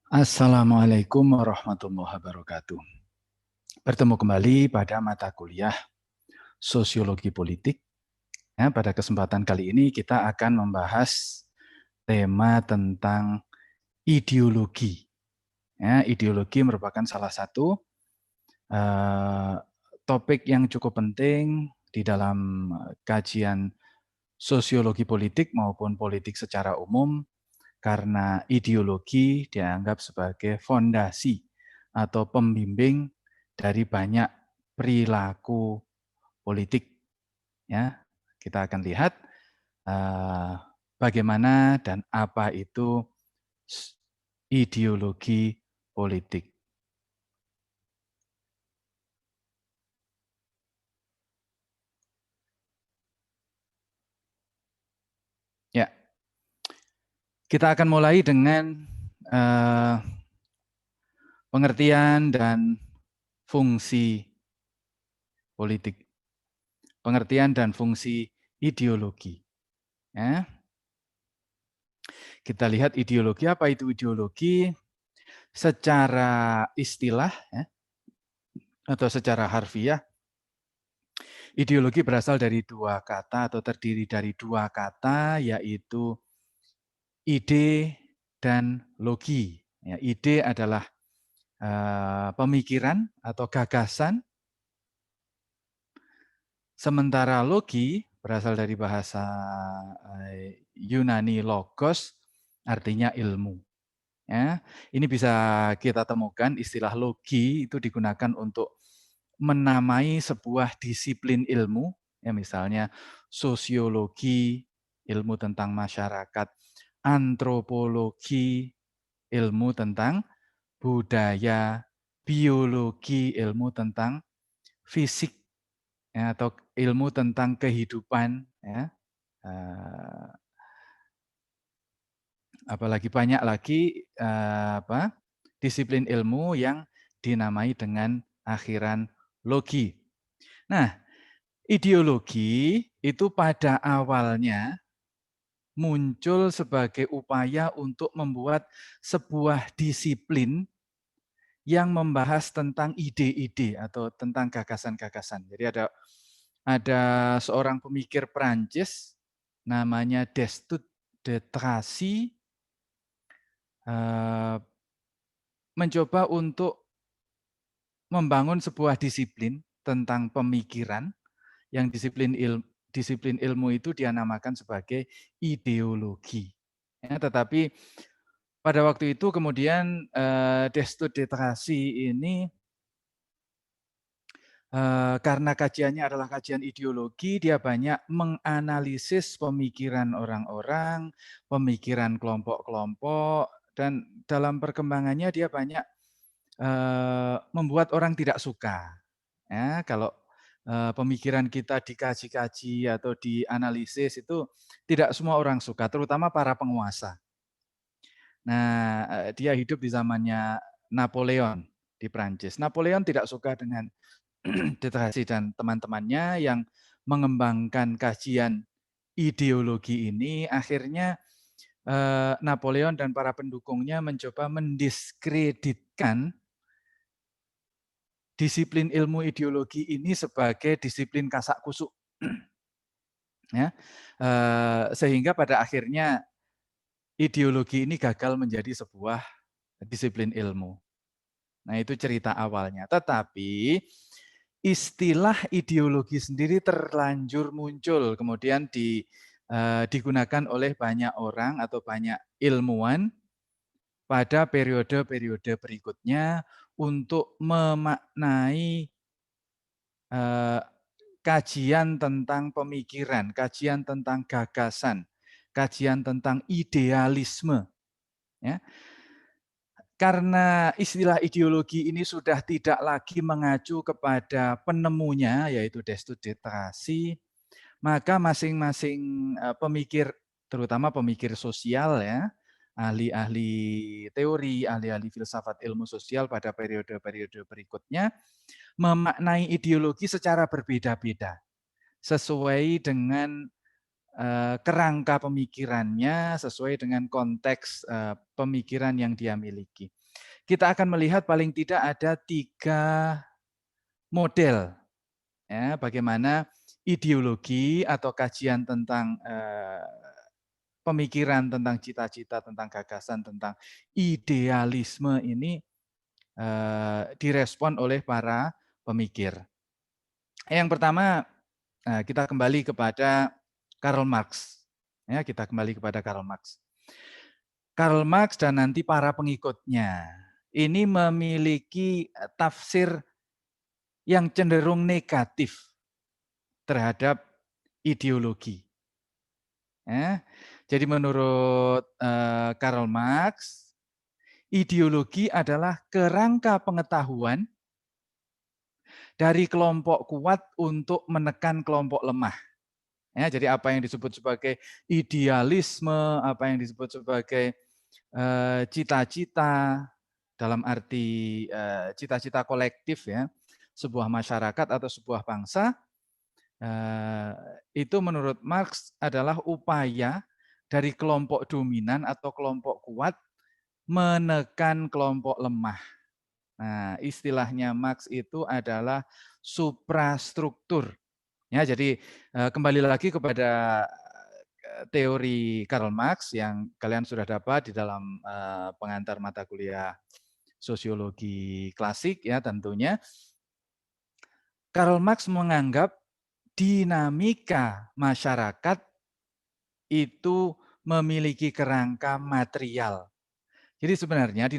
Assalamualaikum warahmatullahi wabarakatuh. Bertemu kembali pada mata kuliah Sosiologi Politik. Ya, pada kesempatan kali ini kita akan membahas tema tentang ideologi. Ya, ideologi merupakan salah satu topik yang cukup penting di dalam kajian sosiologi politik maupun politik secara umum, karena ideologi dianggap sebagai fondasi atau pembimbing dari banyak perilaku politik. Ya, kita akan lihat bagaimana dan apa itu ideologi politik. Ya, kita akan mulai dengan pengertian dan fungsi politik. Pengertian dan fungsi ideologi. Ya. Kita lihat ideologi, apa itu ideologi? Secara istilah ya, atau secara harfiah, ideologi berasal dari dua kata atau terdiri dari dua kata, yaitu ide dan logi. Ya, ide adalah pemikiran atau gagasan, sementara logi berasal dari bahasa Yunani logos, artinya ilmu. Ya, ini bisa kita temukan istilah logi itu digunakan untuk menamai sebuah disiplin ilmu, ya misalnya sosiologi, ilmu tentang masyarakat, antropologi, ilmu tentang budaya, biologi, ilmu tentang fisik, ya, atau ilmu tentang kehidupan, ya. Apalagi banyak lagi disiplin ilmu yang dinamai dengan akhiran logi. Nah, ideologi itu pada awalnya muncul sebagai upaya untuk membuat sebuah disiplin yang membahas tentang ide-ide atau tentang gagasan-gagasan. Jadi ada seorang pemikir Prancis namanya Destutt de Tracy, mencoba untuk membangun sebuah disiplin tentang pemikiran, yang disiplin ilmu itu dia namakan sebagai ideologi. Ya, tetapi pada waktu itu kemudian Destutt de Tracy ini karena kajiannya adalah kajian ideologi, dia banyak menganalisis pemikiran orang-orang, pemikiran kelompok-kelompok, dan dalam perkembangannya dia banyak membuat orang tidak suka. Ya, kalau pemikiran kita dikaji-kaji atau dianalisis itu tidak semua orang suka, terutama para penguasa. Nah, dia hidup di zamannya Napoleon di Prancis. Napoleon tidak suka dengan de Tracy dan teman-temannya yang mengembangkan kajian ideologi ini. Akhirnya Napoleon dan para pendukungnya mencoba mendiskreditkan disiplin ilmu ideologi ini sebagai disiplin kasak kusuk. Ya, sehingga pada akhirnya ideologi ini gagal menjadi sebuah disiplin ilmu. Nah, itu cerita awalnya. Tetapi istilah ideologi sendiri terlanjur muncul, kemudian digunakan oleh banyak orang atau banyak ilmuwan pada periode-periode berikutnya untuk memaknai kajian tentang pemikiran, kajian tentang gagasan, kajian tentang idealisme. Ya. Karena istilah ideologi ini sudah tidak lagi mengacu kepada penemunya, yaitu Destutt de Tracy, maka masing-masing pemikir, terutama pemikir sosial ya, ahli-ahli teori, ahli-ahli filsafat ilmu sosial pada periode-periode berikutnya, memaknai ideologi secara berbeda-beda, sesuai dengan kerangka pemikirannya, sesuai dengan konteks pemikiran yang dia miliki. kita akan melihat paling tidak ada 3 model, ya, bagaimana ideologi atau kajian tentang pemikiran tentang cita-cita, tentang gagasan, tentang idealisme ini direspon oleh para pemikir. Yang pertama, kita kembali kepada Karl Marx. Ya, kita kembali kepada Karl Marx. Karl Marx dan nanti para pengikutnya ini memiliki tafsir yang cenderung negatif terhadap ideologi. Ya. Jadi menurut Karl Marx, ideologi adalah kerangka pengetahuan dari kelompok kuat untuk menekan kelompok lemah. Ya, jadi apa yang disebut sebagai idealisme, apa yang disebut sebagai cita-cita dalam arti cita-cita kolektif, ya, sebuah masyarakat atau sebuah bangsa, itu menurut Marx adalah upaya dari kelompok dominan atau kelompok kuat menekan kelompok lemah. Nah, istilahnya Marx itu adalah suprastruktur. Ya, jadi kembali lagi kepada teori Karl Marx yang kalian sudah dapat di dalam pengantar mata kuliah sosiologi klasik, ya, tentunya. Karl Marx menganggap dinamika masyarakat itu memiliki kerangka material. Jadi sebenarnya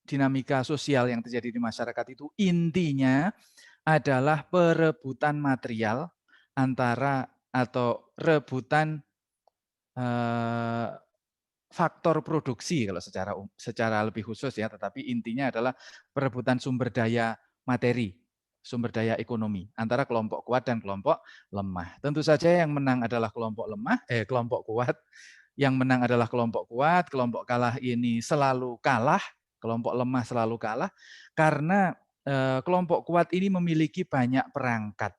dinamika sosial yang terjadi di masyarakat itu intinya adalah perebutan material antara atau rebutan faktor produksi kalau secara lebih khusus, ya, tetapi intinya adalah perebutan sumber daya materi, sumber daya ekonomi antara kelompok kuat dan kelompok lemah. Tentu saja yang menang adalah kelompok kuat. Yang menang adalah kelompok kuat, kelompok kalah ini selalu kalah, kelompok lemah selalu kalah karena kelompok kuat ini memiliki banyak perangkat.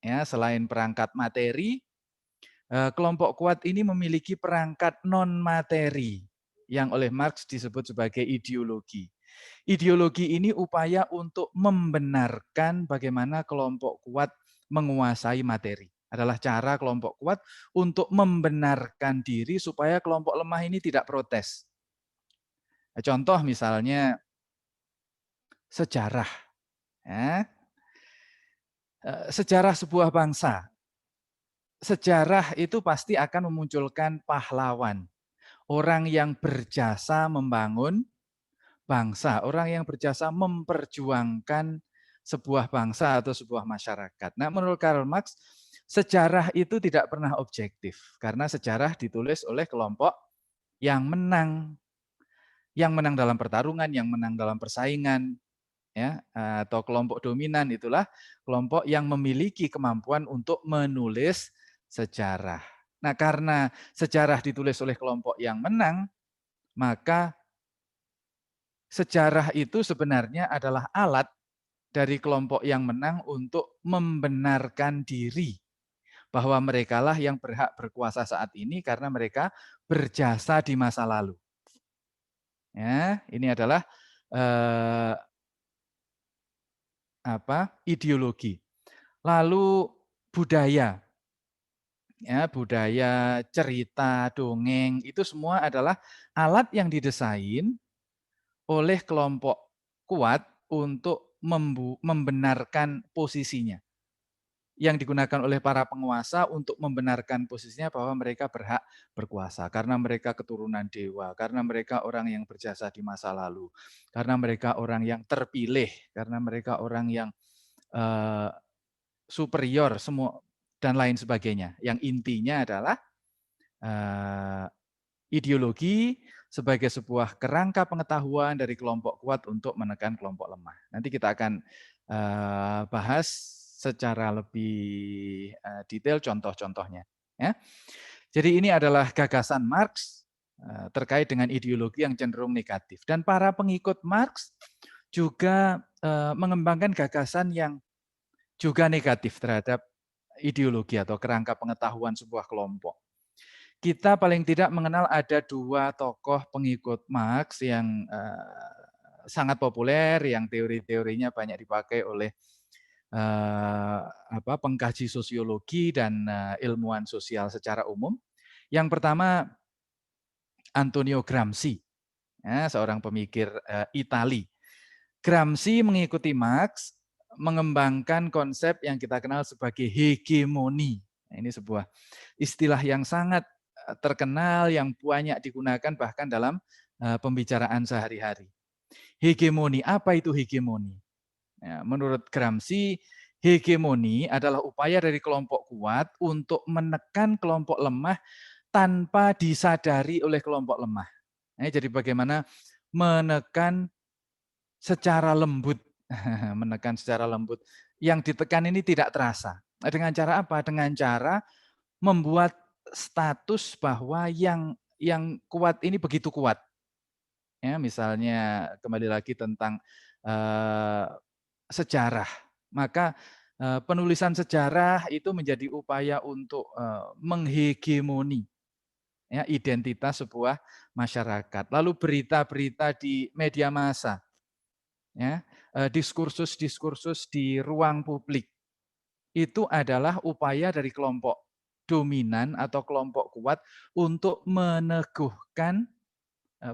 Ya, selain perangkat materi, kelompok kuat ini memiliki perangkat non-materi yang oleh Marx disebut sebagai ideologi. Ideologi ini upaya untuk membenarkan bagaimana kelompok kuat menguasai materi. Adalah cara kelompok kuat untuk membenarkan diri supaya kelompok lemah ini tidak protes. Contoh misalnya sejarah. Ya. Sejarah sebuah bangsa. Sejarah itu pasti akan memunculkan pahlawan. Orang yang berjasa membangun bangsa, orang yang berjasa memperjuangkan sebuah bangsa atau sebuah masyarakat. Nah, menurut Karl Marx, sejarah itu tidak pernah objektif karena sejarah ditulis oleh kelompok yang menang dalam pertarungan, yang menang dalam persaingan, ya, atau kelompok dominan itulah kelompok yang memiliki kemampuan untuk menulis sejarah. Nah, karena sejarah ditulis oleh kelompok yang menang, maka sejarah itu sebenarnya adalah alat dari kelompok yang menang untuk membenarkan diri bahwa merekalah yang berhak berkuasa saat ini karena mereka berjasa di masa lalu. Ya, ini adalah ideologi. Lalu budaya. Ya, budaya, cerita, dongeng itu semua adalah alat yang didesain oleh kelompok kuat untuk membenarkan posisinya. Yang digunakan oleh para penguasa untuk membenarkan posisinya bahwa mereka berhak berkuasa karena mereka keturunan dewa, karena mereka orang yang berjasa di masa lalu, karena mereka orang yang terpilih, karena mereka orang yang superior semua dan lain sebagainya. Yang intinya adalah ideologi sebagai sebuah kerangka pengetahuan dari kelompok kuat untuk menekan kelompok lemah. Nanti kita akan bahas secara lebih detail contoh-contohnya. Ya. Jadi ini adalah gagasan Marx terkait dengan ideologi yang cenderung negatif. Dan para pengikut Marx juga mengembangkan gagasan yang juga negatif terhadap ideologi atau kerangka pengetahuan sebuah kelompok. Kita paling tidak mengenal ada 2 tokoh pengikut Marx yang sangat populer, yang teori-teorinya banyak dipakai oleh pengkaji sosiologi dan ilmuwan sosial secara umum. Yang pertama Antonio Gramsci, ya, seorang pemikir Itali. Gramsci mengikuti Marx, mengembangkan konsep yang kita kenal sebagai hegemoni. Nah, ini sebuah istilah yang sangat terkenal, yang banyak digunakan bahkan dalam pembicaraan sehari-hari. Hegemoni, apa itu hegemoni? Ya, menurut Gramsci, hegemoni adalah upaya dari kelompok kuat untuk menekan kelompok lemah tanpa disadari oleh kelompok lemah. Jadi bagaimana menekan secara lembut, menekan secara lembut. Yang ditekan ini tidak terasa. Dengan cara apa? Dengan cara membuat status bahwa yang kuat ini begitu kuat. Ya, misalnya kembali lagi tentang sejarah. Maka penulisan sejarah itu menjadi upaya untuk menghegemoni ya, identitas sebuah masyarakat. Lalu berita-berita di media massa, ya, diskursus-diskursus di ruang publik, itu adalah upaya dari kelompok dominan atau kelompok kuat untuk meneguhkan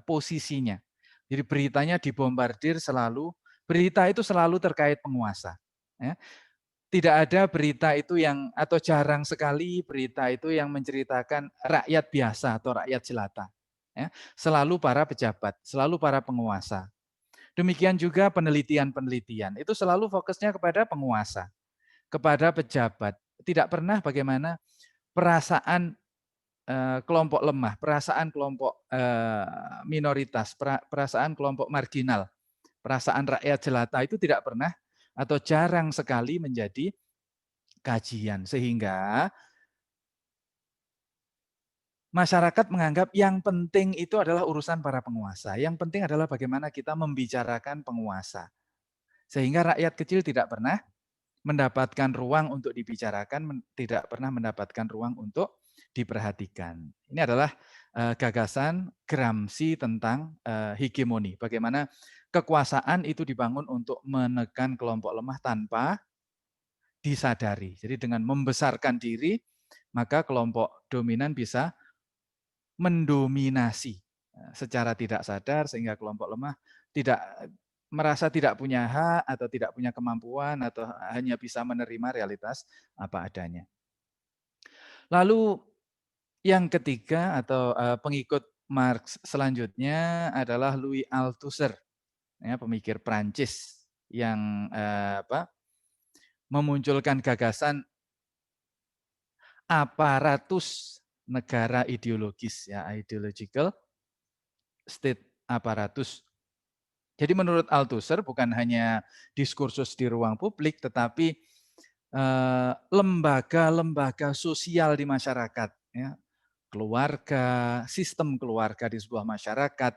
posisinya. Jadi beritanya dibombardir selalu, berita itu selalu terkait penguasa. Ya. Tidak ada berita itu yang, atau jarang sekali berita itu yang menceritakan rakyat biasa atau rakyat jelata. Ya. Selalu para pejabat, selalu para penguasa. Demikian juga penelitian-penelitian, itu selalu fokusnya kepada penguasa, kepada pejabat. Tidak pernah bagaimana perasaan kelompok lemah, perasaan kelompok minoritas, perasaan kelompok marginal, perasaan rakyat jelata itu tidak pernah atau jarang sekali menjadi kajian. Sehingga masyarakat menganggap yang penting itu adalah urusan para penguasa. Yang penting adalah bagaimana kita membicarakan penguasa. Sehingga rakyat kecil tidak pernah mendapatkan ruang untuk dibicarakan, tidak pernah mendapatkan ruang untuk diperhatikan. Ini adalah gagasan Gramsci tentang hegemoni. Bagaimana kekuasaan itu dibangun untuk menekan kelompok lemah tanpa disadari. Jadi dengan membesarkan diri, maka kelompok dominan bisa mendominasi secara tidak sadar sehingga kelompok lemah tidak merasa tidak punya hak atau tidak punya kemampuan atau hanya bisa menerima realitas apa adanya. Lalu yang ketiga atau pengikut Marx selanjutnya adalah Louis Althusser, ya, pemikir Prancis yang memunculkan gagasan aparatus negara ideologis, ya, ideological state apparatus. Jadi menurut Althusser bukan hanya diskursus di ruang publik, tetapi lembaga-lembaga sosial di masyarakat, ya, keluarga, sistem keluarga di sebuah masyarakat,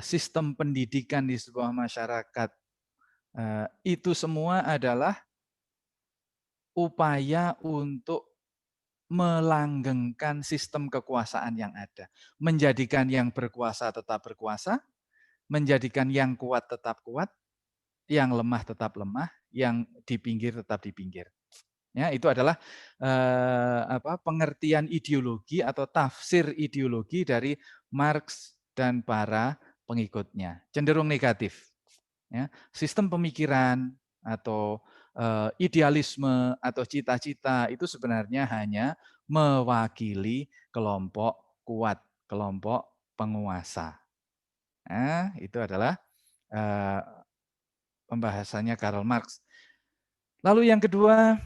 sistem pendidikan di sebuah masyarakat, itu semua adalah upaya untuk melanggengkan sistem kekuasaan yang ada, menjadikan yang berkuasa tetap berkuasa, menjadikan yang kuat tetap kuat, yang lemah tetap lemah, yang di pinggir tetap di pinggir. Ya, itu adalah pengertian ideologi atau tafsir ideologi dari Marx dan para pengikutnya. Cenderung negatif. Ya, sistem pemikiran atau idealisme atau cita-cita itu sebenarnya hanya mewakili kelompok kuat, kelompok penguasa. Nah, itu adalah pembahasannya Karl Marx. Lalu yang kedua,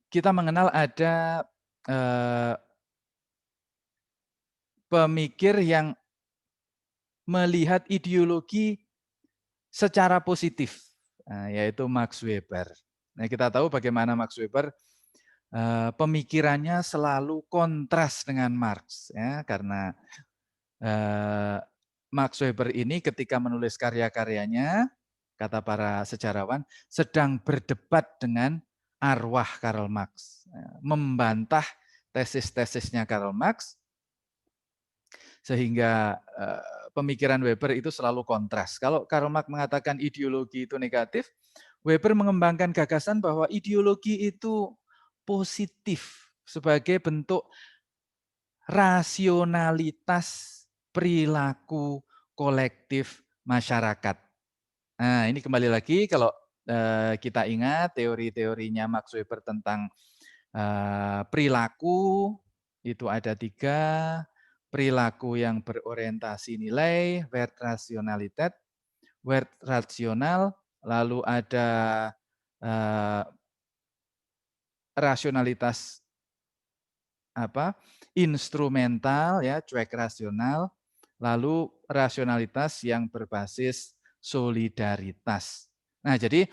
kita mengenal ada pemikir yang melihat ideologi secara positif, yaitu Max Weber. Nah, kita tahu bagaimana Max Weber pemikirannya selalu kontras dengan Marx, ya, karena Max Weber ini ketika menulis karya-karyanya, kata para sejarawan, sedang berdebat dengan arwah Karl Marx, membantah tesis-tesisnya Karl Marx, sehingga pemikiran Weber itu selalu kontras. Kalau Karl Marx mengatakan ideologi itu negatif, Weber mengembangkan gagasan bahwa ideologi itu positif sebagai bentuk rasionalitas perilaku kolektif masyarakat. Nah, ini kembali lagi kalau kita ingat teori-teorinya Max Weber tentang perilaku, itu ada 3, perilaku yang berorientasi nilai, Wertrationalität, Wert rasional, lalu ada rasionalitas instrumental ya, cuek rasional, lalu rasionalitas yang berbasis solidaritas. Nah, jadi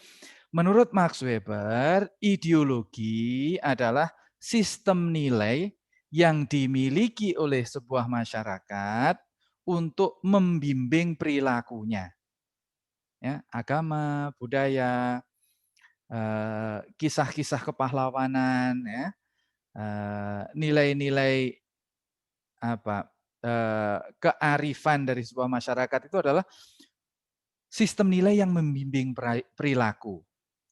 menurut Max Weber, ideologi adalah sistem nilai yang dimiliki oleh sebuah masyarakat untuk membimbing perilakunya. Ya, agama, budaya, kisah-kisah kepahlawanan, ya, nilai-nilai kearifan dari sebuah masyarakat itu adalah sistem nilai yang membimbing perilaku.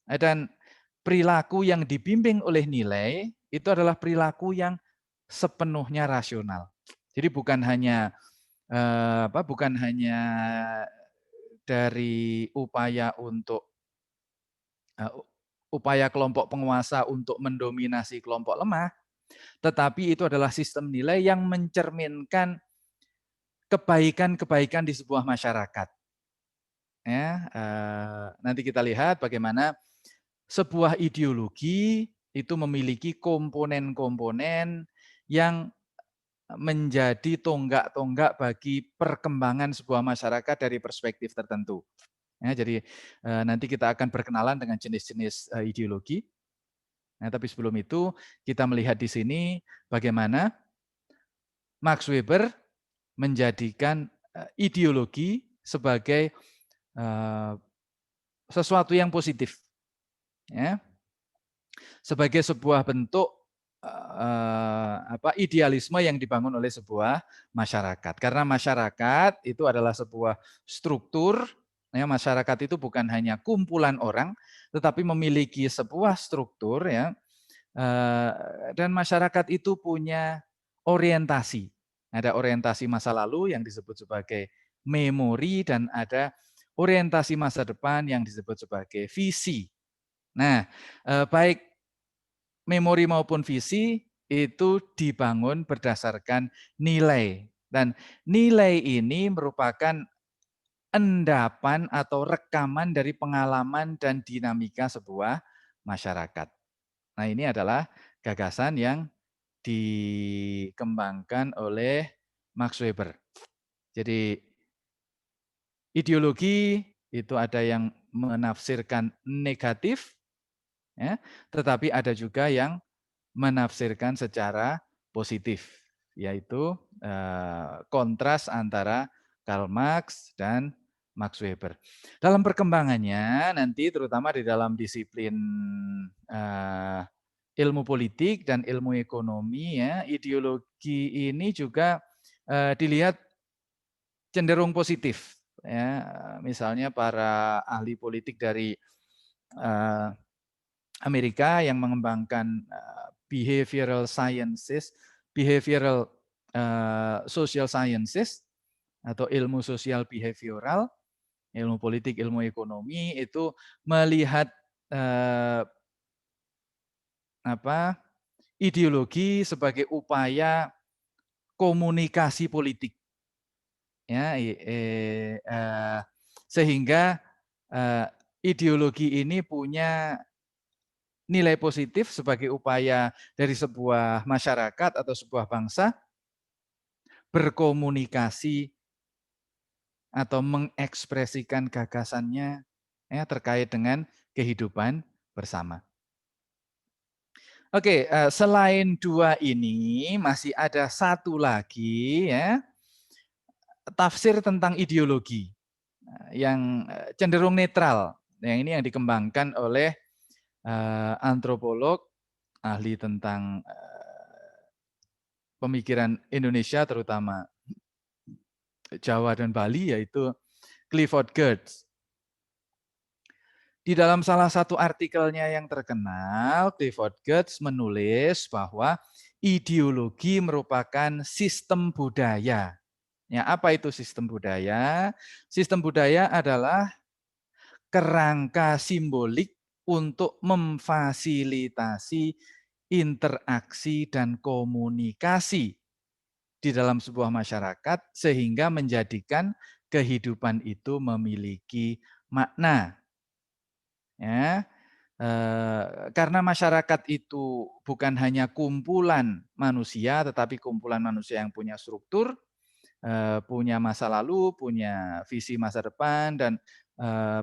Dan perilaku yang dibimbing oleh nilai itu adalah perilaku yang sepenuhnya rasional. Jadi bukan hanya dari upaya untuk upaya kelompok penguasa untuk mendominasi kelompok lemah, tetapi itu adalah sistem nilai yang mencerminkan kebaikan-kebaikan di sebuah masyarakat. Ya, nanti kita lihat bagaimana sebuah ideologi itu memiliki komponen-komponen yang menjadi tonggak-tonggak bagi perkembangan sebuah masyarakat dari perspektif tertentu. Ya, jadi nanti kita akan berkenalan dengan jenis-jenis ideologi. Nah, tapi sebelum itu kita melihat di sini bagaimana Max Weber menjadikan ideologi sebagai sesuatu yang positif, ya, sebagai sebuah bentuk idealisme yang dibangun oleh sebuah masyarakat. Karena masyarakat itu adalah sebuah struktur, ya, masyarakat itu bukan hanya kumpulan orang, tetapi memiliki sebuah struktur, ya, dan masyarakat itu punya orientasi. Ada orientasi masa lalu yang disebut sebagai memori dan ada orientasi masa depan yang disebut sebagai visi. Nah, baik memori maupun visi itu dibangun berdasarkan nilai. Dan nilai ini merupakan endapan atau rekaman dari pengalaman dan dinamika sebuah masyarakat. Nah, ini adalah gagasan yang dikembangkan oleh Max Weber. Jadi ideologi itu ada yang menafsirkan negatif, ya, tetapi ada juga yang menafsirkan secara positif, yaitu kontras antara Karl Marx dan Max Weber. Dalam perkembangannya nanti terutama di dalam disiplin ilmu politik dan ilmu ekonomi, ya, ideologi ini juga dilihat cenderung positif, ya. Misalnya para ahli politik dari Amerika yang mengembangkan behavioral sciences, behavioral social sciences atau ilmu sosial behavioral, ilmu politik, ilmu ekonomi itu melihat ideologi sebagai upaya komunikasi politik, ya, sehingga ideologi ini punya nilai positif sebagai upaya dari sebuah masyarakat atau sebuah bangsa berkomunikasi atau mengekspresikan gagasannya, ya, terkait dengan kehidupan bersama. Oke, selain 2 ini masih ada satu lagi, ya, tafsir tentang ideologi yang cenderung netral. Yang ini yang dikembangkan oleh antropolog ahli tentang pemikiran Indonesia terutama Jawa dan Bali, yaitu Clifford Geertz. Di dalam salah satu artikelnya yang terkenal, Clifford Geertz menulis bahwa ideologi merupakan sistem budaya. Ya, apa itu sistem budaya? Sistem budaya adalah kerangka simbolik untuk memfasilitasi interaksi dan komunikasi di dalam sebuah masyarakat sehingga menjadikan kehidupan itu memiliki makna. Ya, karena masyarakat itu bukan hanya kumpulan manusia, tetapi kumpulan manusia yang punya struktur, punya masa lalu, punya visi masa depan, dan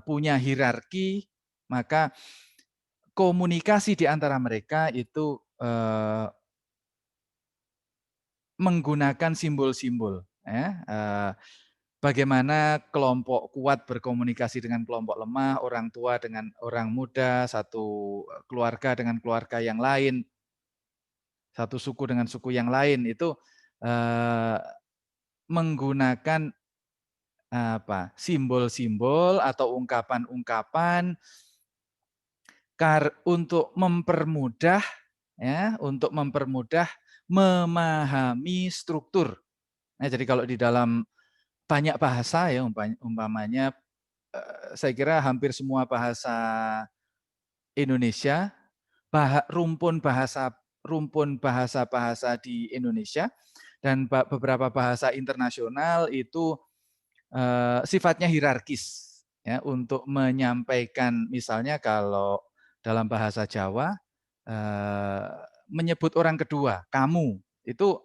punya hierarki, maka komunikasi di antara mereka itu menggunakan simbol-simbol. Ya, bagaimana kelompok kuat berkomunikasi dengan kelompok lemah, orang tua dengan orang muda, satu keluarga dengan keluarga yang lain, satu suku dengan suku yang lain, itu menggunakan simbol-simbol atau ungkapan-ungkapan untuk mempermudah memahami struktur. Nah, jadi kalau di dalam banyak bahasa ya umpamanya saya kira hampir semua bahasa Indonesia, rumpun bahasa-bahasa di Indonesia dan beberapa bahasa internasional itu sifatnya hierarkis ya, untuk menyampaikan, misalnya kalau dalam bahasa Jawa menyebut orang kedua, kamu, itu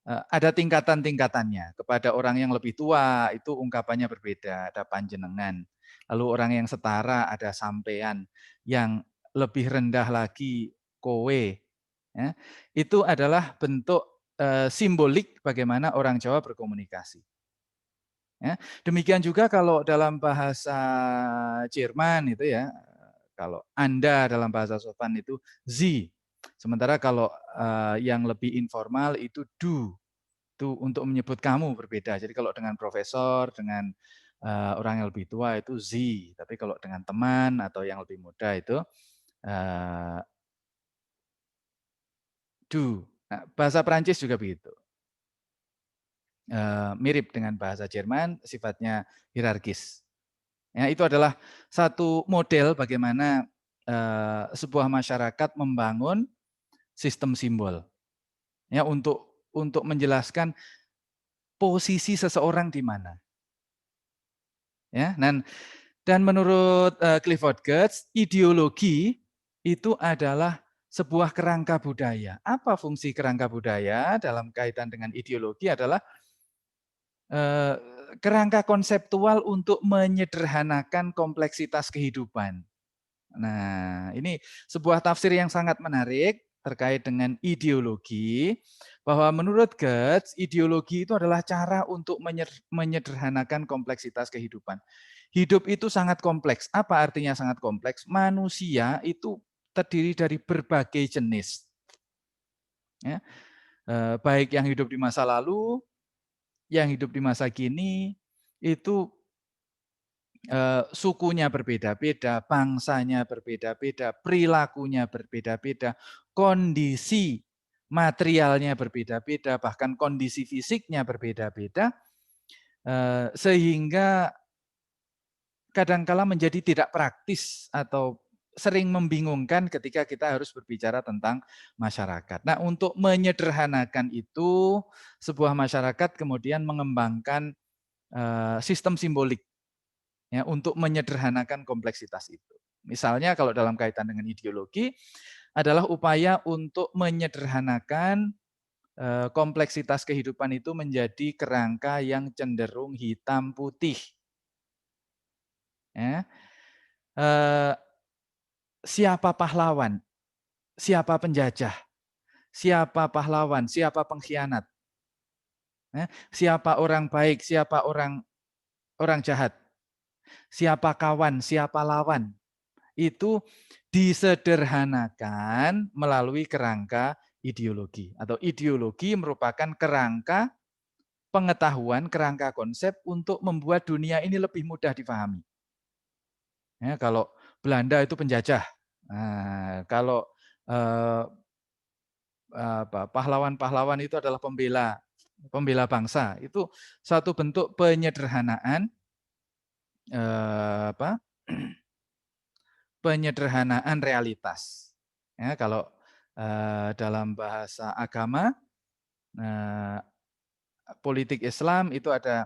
ada tingkatan-tingkatannya. Kepada orang yang lebih tua itu ungkapannya berbeda, ada panjenengan. Lalu orang yang setara ada sampean, yang lebih rendah lagi kowe. Ya. Itu adalah bentuk simbolik bagaimana orang Jawa berkomunikasi. Ya. Demikian juga kalau dalam bahasa Jerman itu ya, kalau Anda dalam bahasa sopan itu Sie. Sementara kalau yang lebih informal itu Du. Itu untuk menyebut kamu berbeda. Jadi kalau dengan profesor, dengan orang yang lebih tua itu Sie. Tapi kalau dengan teman atau yang lebih muda itu Du. Nah, bahasa Perancis juga begitu. Mirip dengan bahasa Jerman, sifatnya hierarkis. Ya, itu adalah satu model bagaimana sebuah masyarakat membangun sistem simbol. Ya, untuk menjelaskan posisi seseorang di mana. Ya, dan menurut Clifford Geertz, ideologi itu adalah sebuah kerangka budaya. Apa fungsi kerangka budaya dalam kaitan dengan ideologi adalah kerangka konseptual untuk menyederhanakan kompleksitas kehidupan. Nah, ini sebuah tafsir yang sangat menarik terkait dengan ideologi, bahwa menurut Geertz, ideologi itu adalah cara untuk menyederhanakan kompleksitas kehidupan. Hidup itu sangat kompleks. Apa artinya sangat kompleks? Manusia itu terdiri dari berbagai jenis. Ya, baik yang hidup di masa lalu, yang hidup di masa kini, itu sukunya berbeda-beda, bangsanya berbeda-beda, perilakunya berbeda-beda, kondisi materialnya berbeda-beda, bahkan kondisi fisiknya berbeda-beda, sehingga kadangkala menjadi tidak praktis atau sering membingungkan ketika kita harus berbicara tentang masyarakat. Nah, untuk menyederhanakan itu, sebuah masyarakat kemudian mengembangkan sistem simbolik ya, untuk menyederhanakan kompleksitas itu. Misalnya kalau dalam kaitan dengan ideologi adalah upaya untuk menyederhanakan kompleksitas kehidupan itu menjadi kerangka yang cenderung hitam putih. Ya. Siapa pahlawan? Siapa penjajah? Siapa pahlawan? Siapa pengkhianat? Ya. Siapa orang baik? Siapa orang jahat? Siapa kawan? Siapa lawan? Itu disederhanakan melalui kerangka ideologi. Atau ideologi merupakan kerangka pengetahuan, kerangka konsep untuk membuat dunia ini lebih mudah difahami. Ya, kalau Belanda itu penjajah, nah, kalau eh, pahlawan-pahlawan itu adalah pembela bangsa. Itu satu bentuk penyederhanaan apa? Penyederhanaan realitas. Ya, kalau dalam bahasa agama, politik Islam itu ada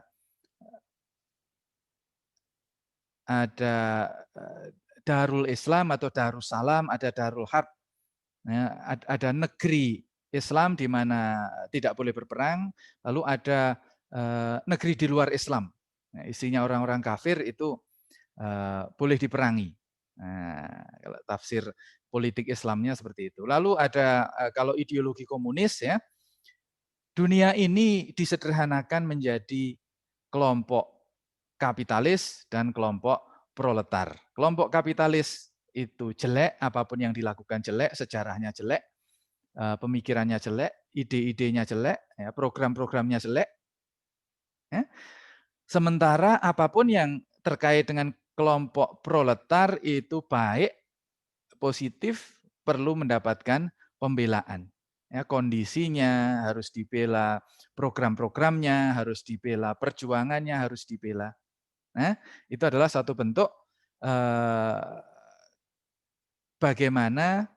Darul Islam atau Darussalam, ada Darul Harb. Ya, ada negeri Islam di mana tidak boleh berperang, lalu ada negeri di luar Islam. Nah, isinya orang-orang kafir itu boleh diperangi. Nah, kalau tafsir politik Islamnya seperti itu. Lalu ada kalau ideologi komunis ya, dunia ini disederhanakan menjadi kelompok kapitalis dan kelompok proletar. Kelompok kapitalis itu jelek, apapun yang dilakukan jelek, sejarahnya jelek, pemikirannya jelek, ide-idenya jelek, ya, program-programnya jelek. Ya. Sementara apapun yang terkait dengan kelompok proletar itu baik, positif, perlu mendapatkan pembelaan. Ya, kondisinya harus dibela, program-programnya harus dibela, perjuangannya harus dibela. Nah, itu adalah satu bentuk bagaimana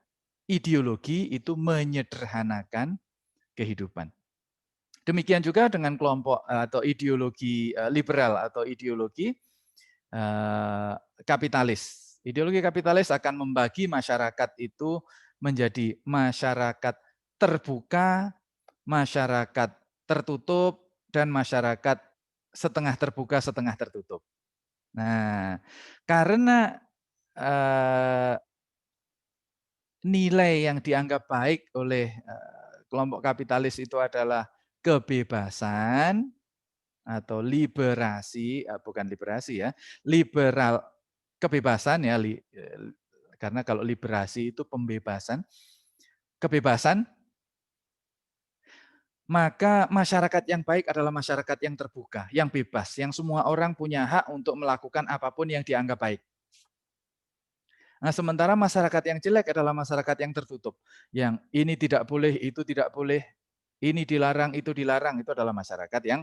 ideologi itu menyederhanakan kehidupan. Demikian juga dengan kelompok atau ideologi liberal atau ideologi kapitalis. Ideologi kapitalis akan membagi masyarakat itu menjadi masyarakat terbuka, masyarakat tertutup, dan masyarakat setengah terbuka, setengah tertutup. Nah, karena nilai yang dianggap baik oleh kelompok kapitalis itu adalah kebebasan atau liberasi, bukan liberasi ya, liberal kebebasan ya, karena kalau liberasi itu pembebasan, kebebasan, maka masyarakat yang baik adalah masyarakat yang terbuka, yang bebas, yang semua orang punya hak untuk melakukan apapun yang dianggap baik. Nah, sementara masyarakat yang jelek adalah masyarakat yang tertutup. Yang ini tidak boleh, itu tidak boleh, ini dilarang, itu dilarang, itu adalah masyarakat yang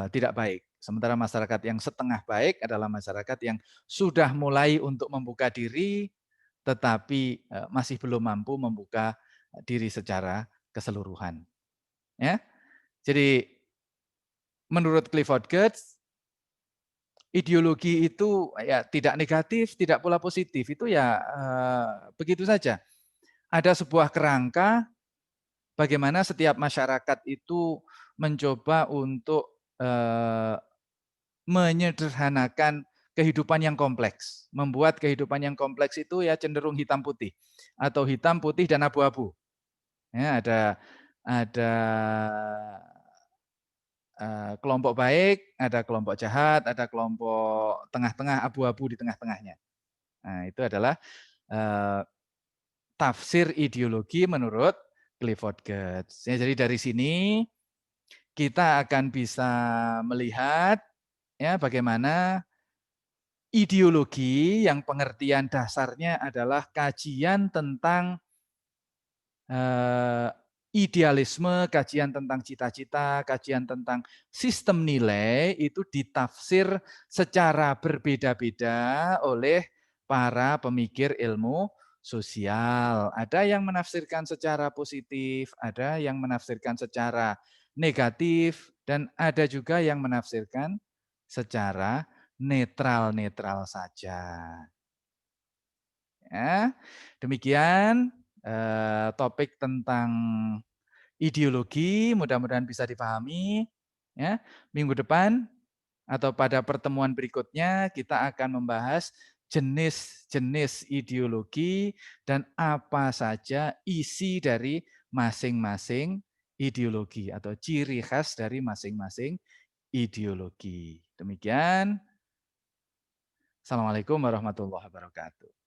tidak baik. Sementara masyarakat yang setengah baik adalah masyarakat yang sudah mulai untuk membuka diri, tetapi masih belum mampu membuka diri secara keseluruhan. Ya, jadi menurut Clifford Geertz, ideologi itu ya tidak negatif, tidak pula positif. Itu ya begitu saja. Ada sebuah kerangka bagaimana setiap masyarakat itu mencoba untuk menyederhanakan kehidupan yang kompleks. Membuat kehidupan yang kompleks itu ya cenderung hitam putih atau hitam putih dan abu-abu. Ya, ada kelompok baik, ada kelompok jahat, ada kelompok tengah-tengah, abu-abu di tengah-tengahnya. Nah, itu adalah tafsir ideologi menurut Clifford Geertz. Ya, jadi dari sini kita akan bisa melihat ya bagaimana ideologi yang pengertian dasarnya adalah kajian tentang idealisme, kajian tentang cita-cita, kajian tentang sistem nilai itu ditafsir secara berbeda-beda oleh para pemikir ilmu sosial. Ada yang menafsirkan secara positif, ada yang menafsirkan secara negatif, dan ada juga yang menafsirkan secara netral-netral saja. Ya, demikian topik tentang ideologi, mudah-mudahan bisa dipahami. Ya, minggu depan atau pada pertemuan berikutnya kita akan membahas jenis-jenis ideologi dan apa saja isi dari masing-masing ideologi atau ciri khas dari masing-masing ideologi. Demikian. Assalamualaikum warahmatullahi wabarakatuh.